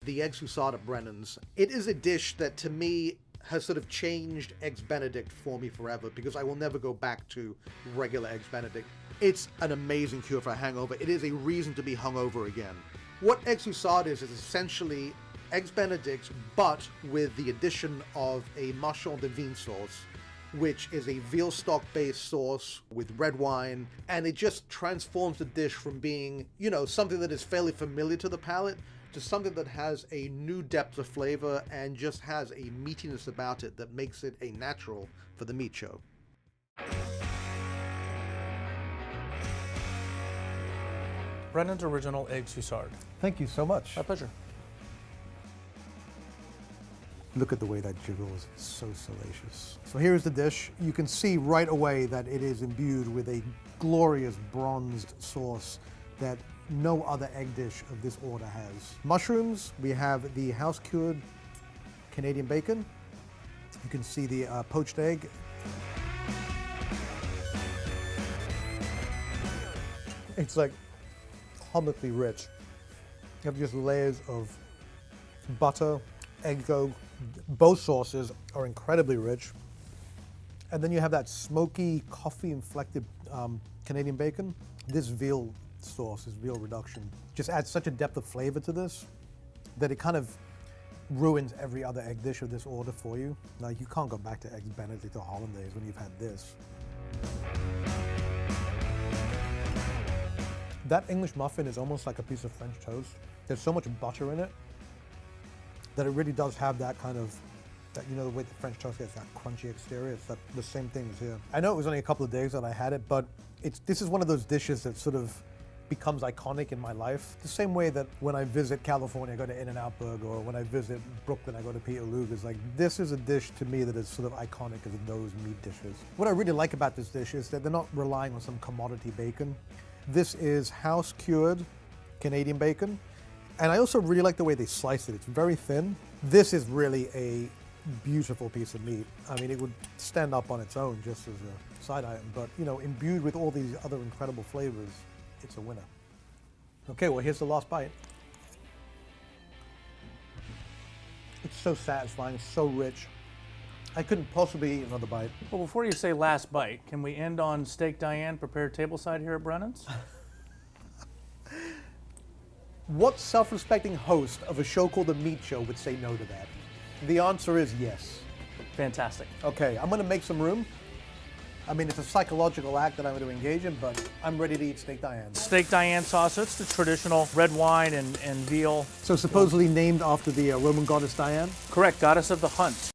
The eggs Hussard at Brennan's. It is a dish that to me has sort of changed Eggs Benedict for me forever, because I will never go back to regular Eggs Benedict. It's an amazing cure for a hangover. It is a reason to be hungover again. What Eggs Hussard is essentially Eggs Benedict, but with the addition of a Marchand de Vin sauce, which is a veal stock-based sauce with red wine, and it just transforms the dish from being, you know, something that is fairly familiar to the palate to something that has a new depth of flavor and just has a meatiness about it that makes it a natural for the meat show. Brennan's Original Eggs Hussard. Thank you so much. My pleasure. Look at the way that jiggles, it's so salacious. So here's the dish. You can see right away that it is imbued with a glorious bronzed sauce that no other egg dish of this order has. Mushrooms, we have the house-cured Canadian bacon. You can see the poached egg. It's like comically rich. You have just layers of butter, egg yolk. Both sauces are incredibly rich. And then you have that smoky, coffee-inflected Canadian bacon. This veal sauce, this veal reduction, just adds such a depth of flavor to this that it kind of ruins every other egg dish of this order for you. Like, you can't go back to Eggs Benedict or Hollandaise when you've had this. That English muffin is almost like a piece of French toast. There's so much butter in it that it really does have that kind of, that, you know, the way the French toast gets that crunchy exterior. It's the same thing as here. I know it was only a couple of days that I had it, but this is one of those dishes that sort of becomes iconic in my life. The same way that when I visit California, I go to In-N-Out Burger, or when I visit Brooklyn, I go to Peter Luger's. Like, this is a dish to me that is sort of iconic as those meat dishes. What I really like about this dish is that they're not relying on some commodity bacon. This is house-cured Canadian bacon. And I also really like the way they slice it. It's very thin. This is really a beautiful piece of meat. I mean, it would stand up on its own just as a side item, but, you know, imbued with all these other incredible flavors, it's a winner. Okay, well, here's the last bite. It's so satisfying, so rich. I couldn't possibly eat another bite. Well, before you say last bite, can we end on Steak Diane prepared tableside here at Brennan's? What self-respecting host of a show called The Meat Show would say no to that? The answer is yes. Fantastic. Okay, I'm gonna make some room. I mean, it's a psychological act that I'm going to engage in, but I'm ready to eat Steak Diane. Steak Diane sauce, it's the traditional red wine and veal. So supposedly named after the Roman goddess Diane? Correct, goddess of the hunt.